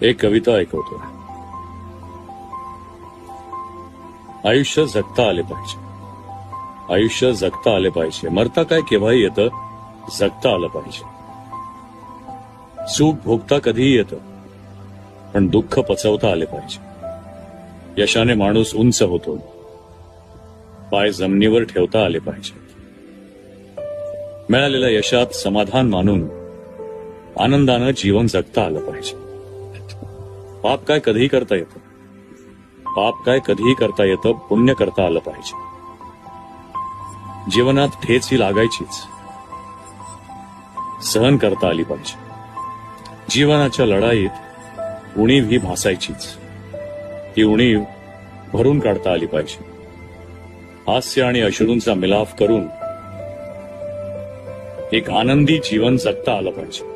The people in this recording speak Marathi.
एक कविता ऐकवतो. आयुष्य जगता आले पाहिजे. आयुष्य जगता आले पाहिजे. मरता काय केव्हाही येतं, जगता आलं पाहिजे. सुख भोगता कधीही येतं, पण दुःख पचवता आले पाहिजे. यशाने माणूस उंच होतो, पाय जमिनीवर ठेवता आले पाहिजे. मिळालेल्या यशात समाधान मानून आनंदानं जीवन जगता आलं पाहिजे. पाप काय कधीही करता येतं, पाप काय कधीही करता येतं, पुण्य करता आलं पाहिजे. जीवनात ठेच ही लागायचीच, सहन करता आली पाहिजे. जीवनाच्या लढाईत उणीव ही भासायचीच, ती उणीव भरून काढता आली पाहिजे. हास्य आणि अश्रूंचा मिलाफ करून एक आनंदी जीवन जगता आलं पाहिजे.